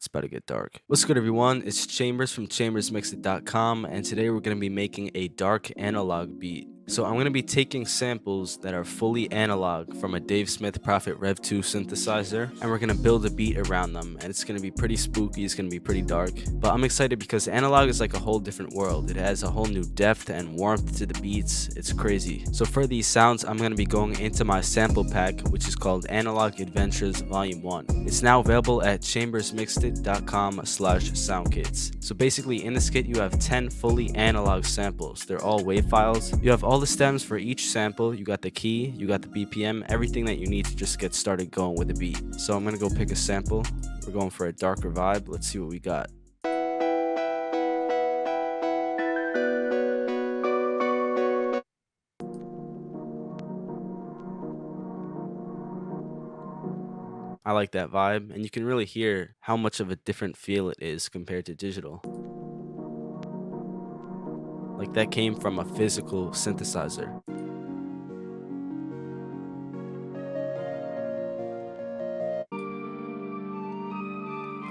It's about to get dark. What's good, everyone? It's Chambers from chambersmixedit.com, and today we're going to be making a dark analog beat. So I'm going to be taking samples that are fully analog from a Dave Smith Prophet Rev 2 synthesizer, and we're going to build a beat around them, and it's going to be pretty spooky, it's going to be pretty dark, but I'm excited because analog is like a whole different world. It has a whole new depth and warmth to the beats. It's crazy. So for these sounds, I'm going to be going into my sample pack, which is called Analog Adventures Volume 1. It's now available at chambersmixedit.com/soundkits. So basically in this kit you have 10 fully analog samples. They're all wave files. You have all the stems for each sample, you got the key, you got the BPM, everything that you need to just get started going with the beat. So I'm gonna go pick a sample. We're going for a darker vibe. Let's see what we got. I like that vibe, and you can really hear how much of a different feel it is compared to digital. Like that came from a physical synthesizer.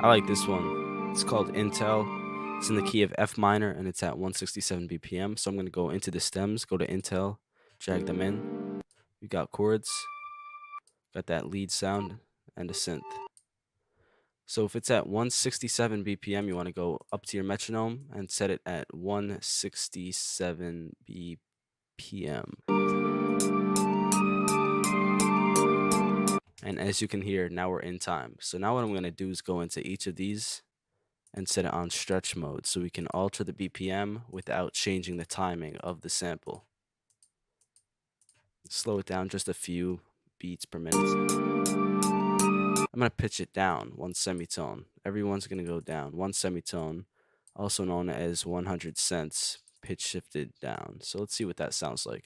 I like this one. It's called Intel. It's in the key of F minor and it's at 167 BPM. So I'm going to go into the stems, go to Intel, drag them in. We got chords, got that lead sound, and a synth. So if it's at 167 BPM, you want to go up to your metronome and set it at 167 BPM. And as you can hear, now we're in time. So now what I'm going to do is go into each of these and set it on stretch mode so we can alter the BPM without changing the timing of the sample. Slow it down just a few beats per minute. I'm going to pitch it down 1 semitone. Everyone's going to go down 1 semitone, also known as 100 cents, pitch shifted down. So let's see what that sounds like.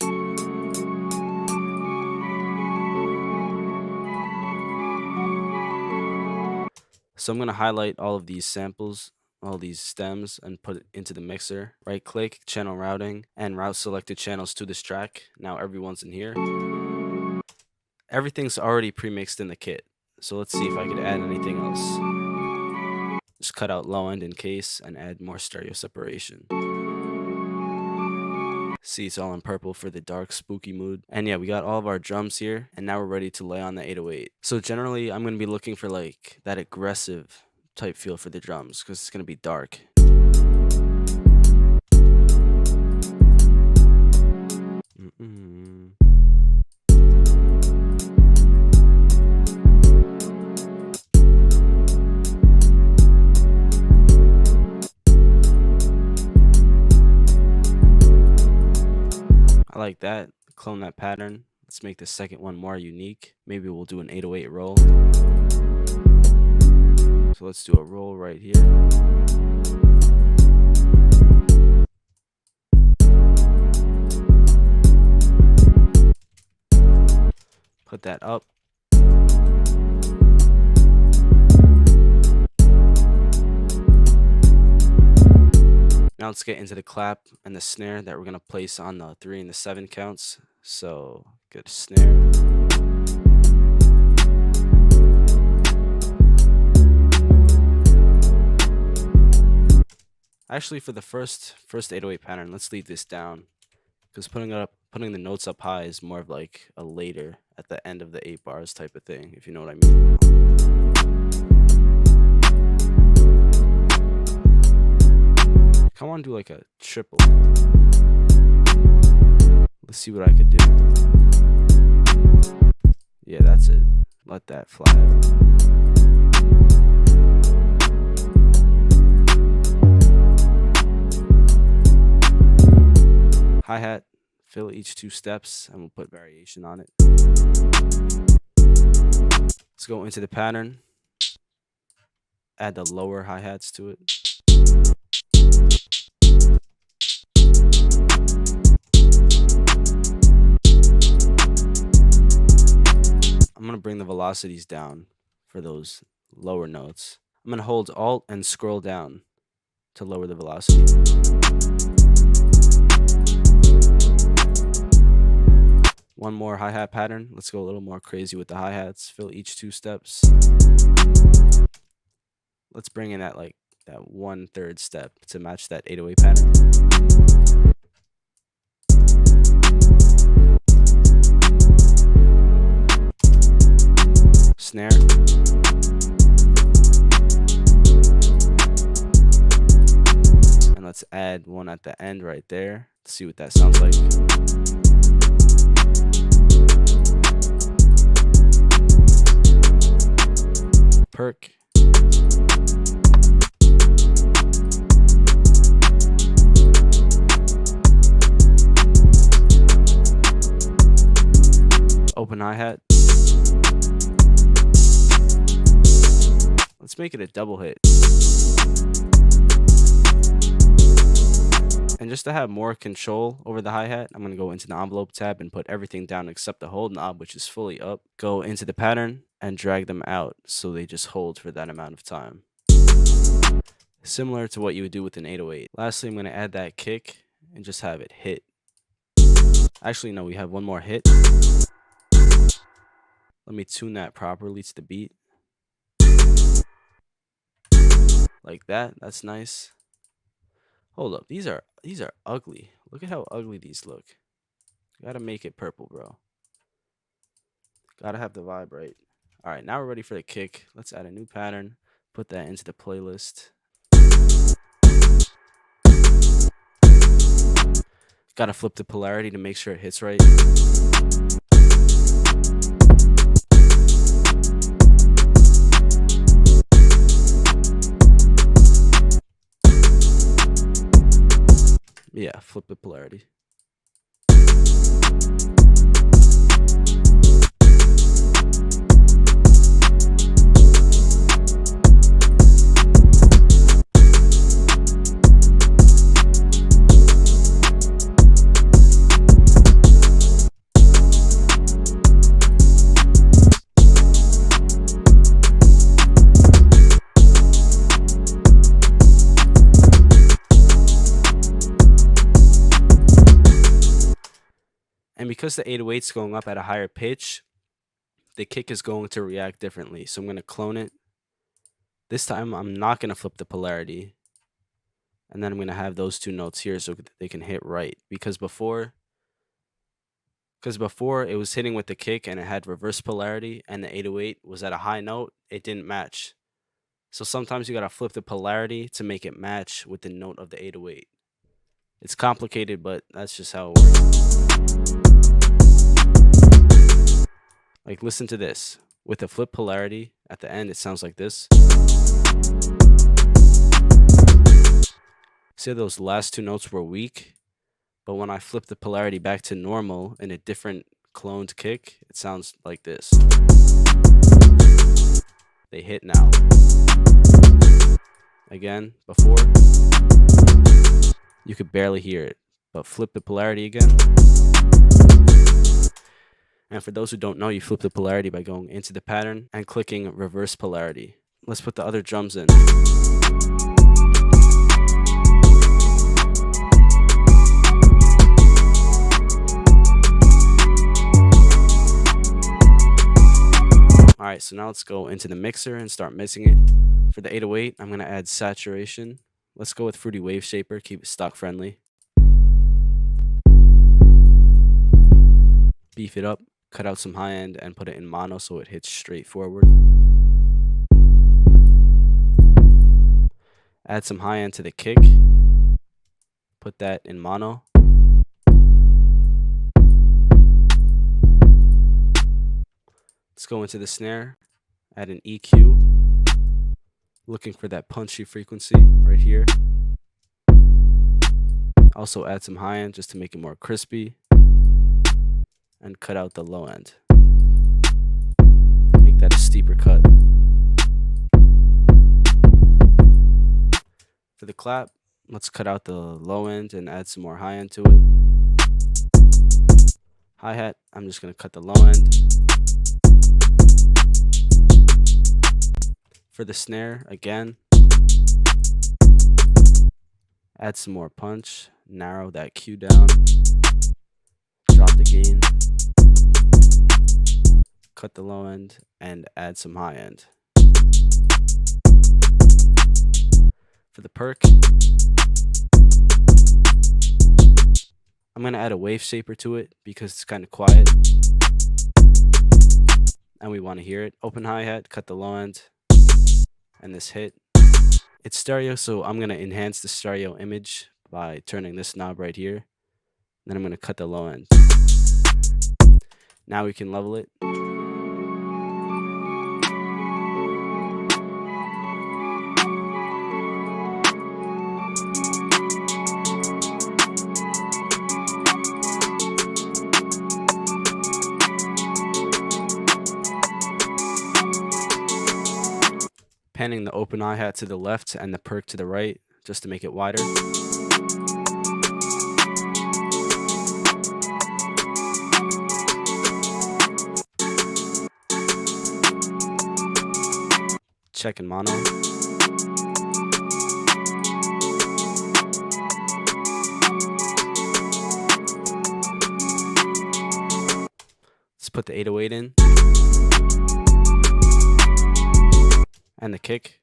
So I'm going to highlight all of these samples, all these stems, and put it into the mixer. Right click, channel routing, and route selected channels to this track. Now everyone's in here. Everything's already pre-mixed in the kit. So let's see if I could add anything else. Just cut out low end in case and add more stereo separation. See, it's all in purple for the dark, spooky mood. And yeah, we got all of our drums here, and now we're ready to lay on the 808. So generally, I'm going to be looking for like that aggressive type feel for the drums because it's going to be dark. I like that. Clone that pattern. Let's make the second one more unique. Maybe we'll do an 808 roll. So let's do a roll right here. Put that up. Now let's get into the clap and the snare that we're going to place on the 3 and the 7 counts. So get a snare. Actually, for the first 808 pattern, let's leave this down because putting the notes up high is more of like a later at the end of the 8 bars type of thing, if you know what I mean. I want to do like a triple. Let's see what I could do. Yeah, that's it. Let that fly out. Hi-hat, fill each 2 steps, and we'll put variation on it. Let's go into the pattern. Add the lower hi-hats to it. I'm going to bring the velocities down for those lower notes. I'm going to hold Alt and scroll down to lower the velocity. One more hi-hat pattern. Let's go a little more crazy with the hi-hats. Fill each 2 steps. Let's bring in that 1/3 step to match that 808 pattern. Snare. And let's add one at the end right there. Let's see what that sounds like. Perk. Open hi-hat. Let's make it a double hit. And just to have more control over the hi-hat, I'm going to go into the envelope tab and put everything down except the hold knob, which is fully up. Go into the pattern and drag them out so they just hold for that amount of time. Similar to what you would do with an 808. Lastly, I'm going to add that kick and just have it hit. Actually, no, we have one more hit. Let me tune that properly to the beat. Like that. That's nice. Hold up. These are ugly. Look at how ugly these look. Gotta make it purple, bro. Gotta have the vibe right. All right, now we're ready for the kick. Let's add a new pattern. Put that into the playlist. Gotta flip the polarity to make sure it hits right. Yeah, flip the polarity. And because the 808 is going up at a higher pitch, the kick is going to react differently. So I'm going to clone it. This time, I'm not going to flip the polarity. And then I'm going to have those two notes here so they can hit right. Because before it was hitting with the kick and it had reverse polarity and the 808 was at a high note, it didn't match. So sometimes you got to flip the polarity to make it match with the note of the 808. It's complicated, but that's just how it works. Like, listen to this. With a flip polarity at the end, it sounds like this. See, those last two notes were weak, but when I flip the polarity back to normal in a different cloned kick, it sounds like this. They hit now. Again, before, you could barely hear it, but flip the polarity again. And for those who don't know, you flip the polarity by going into the pattern and clicking reverse polarity. Let's put the other drums in. Alright, so now let's go into the mixer and start mixing it. For the 808, I'm going to add saturation. Let's go with Fruity Wave Shaper, keep it stock friendly. Beef it up, cut out some high end and put it in mono so it hits straight forward. Add some high end to the kick. Put that in mono. Let's go into the snare, add an EQ. Looking for that punchy frequency right here. Also add some high end just to make it more crispy. And cut out the low end. Make that a steeper cut. For the clap, let's cut out the low end and add some more high end to it. Hi-hat, I'm just going to cut the low end. For the snare, again, add some more punch, narrow that Q down, drop the gain, cut the low end, and add some high end. For the perk, I'm going to add a wave shaper to it because it's kind of quiet and we want to hear it. Open hi-hat, cut the low end, and this hit. It's stereo, so I'm going to enhance the stereo image by turning this knob right here. Then I'm going to cut the low end. Now we can level it. Panning the open hi-hat to the left and the perk to the right just to make it wider. Check in mono. Let's put the 808 in. And the kick.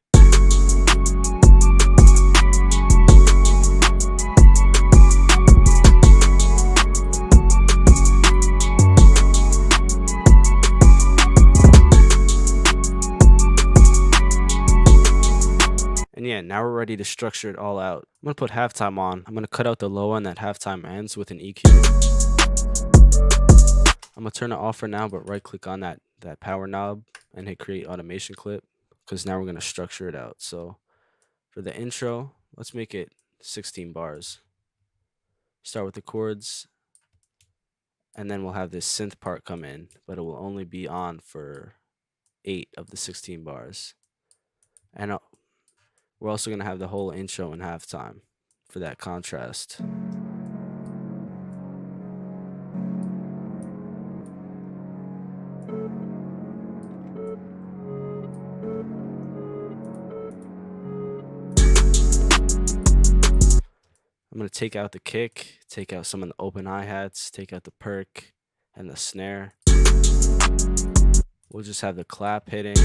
And yeah, now we're ready to structure it all out. I'm going to put halftime on. I'm going to cut out the low end that halftime ends with an EQ. I'm going to turn it off for now, but right click on that power knob and hit create automation clip, because now we're going to structure it out. So for the intro, let's make it 16 bars. Start with the chords, and then we'll have this synth part come in, but it will only be on for 8 of the 16 bars. And we're also going to have the whole intro and halftime for that contrast. I'm going to take out the kick, take out some of the open hi-hats, take out the perk and the snare. We'll just have the clap hitting.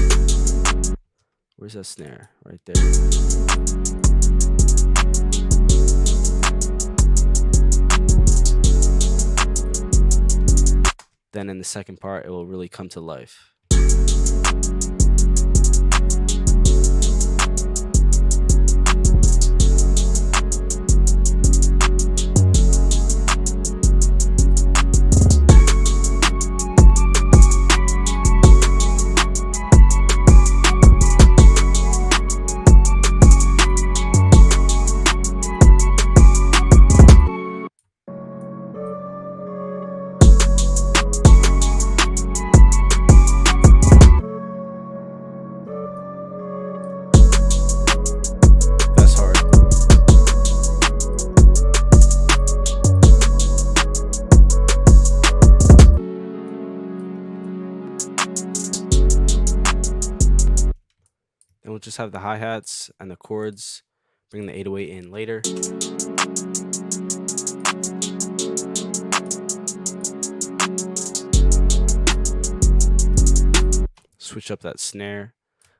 Where's that snare? Right there. Then in the second part, it will really come to life. Then we'll just have the hi-hats and the chords, bring the 808 in later. Switch up that snare,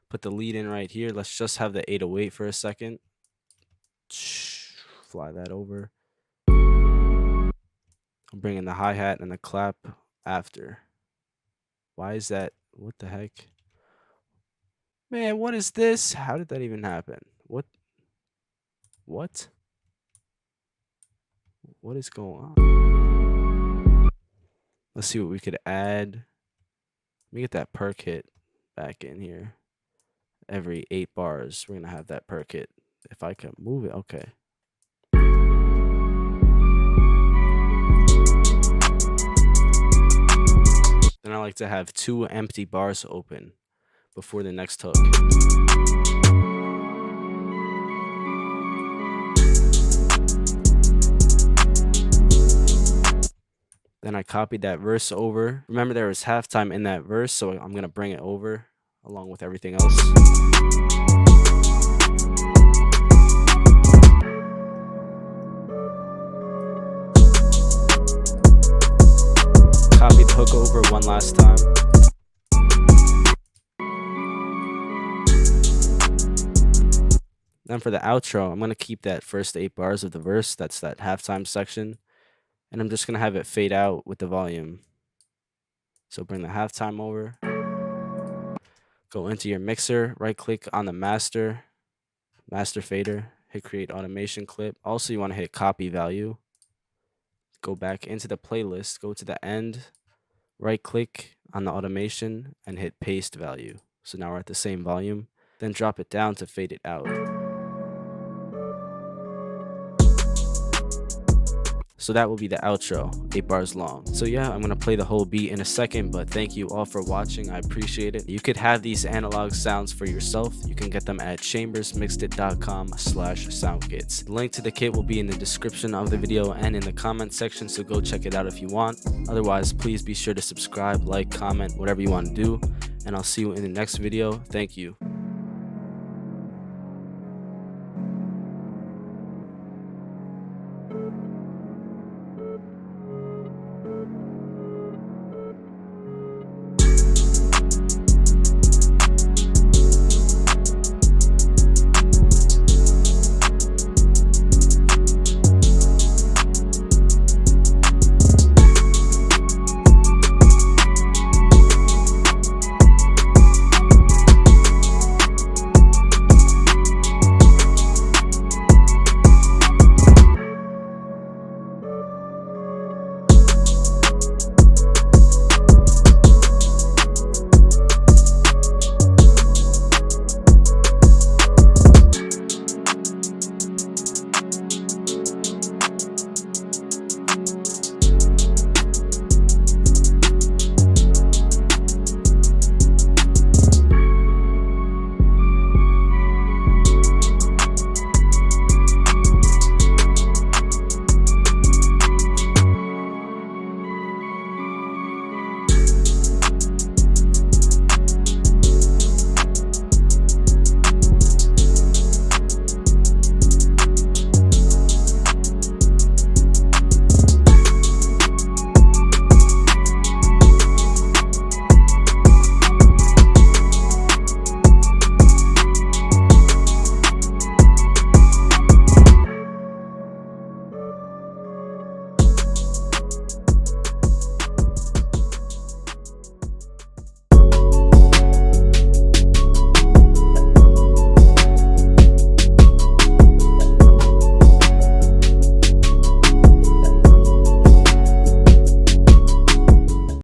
put the lead in right here. Let's just have the 808 for a second. Fly that over. I'm bringing the hi-hat and the clap after. Why is that? What the heck? Man, what is this? How did that even happen? What? What is going on? Let's see what we could add. Let me get that perk hit back in here. Every 8 bars, we're going to have that perk hit. If I can move it, okay. Then I like to have 2 empty bars open before the next hook. Then I copied that verse over. Remember, there was halftime in that verse, so I'm going to bring it over along with everything else. Copy the hook over one last time. Then for the outro, I'm going to keep that first 8 bars of the verse, that's that halftime section, and I'm just going to have it fade out with the volume. So bring the halftime over, go into your mixer, right click on the master fader, hit create automation clip. Also, you want to hit copy value, go back into the playlist, go to the end, right click on the automation and hit paste value. So now we're at the same volume, then drop it down to fade it out. So that will be the outro, 8 bars long. So yeah, I'm gonna play the whole beat in a second, but thank you all for watching. I appreciate it. You could have these analog sounds for yourself. You can get them at chambersmixedit.com/soundkits. The link to the kit will be in the description of the video and in the comment section, so go check it out if you want. Otherwise, please be sure to subscribe, like, comment, whatever you want to do, and I'll see you in the next video. Thank you.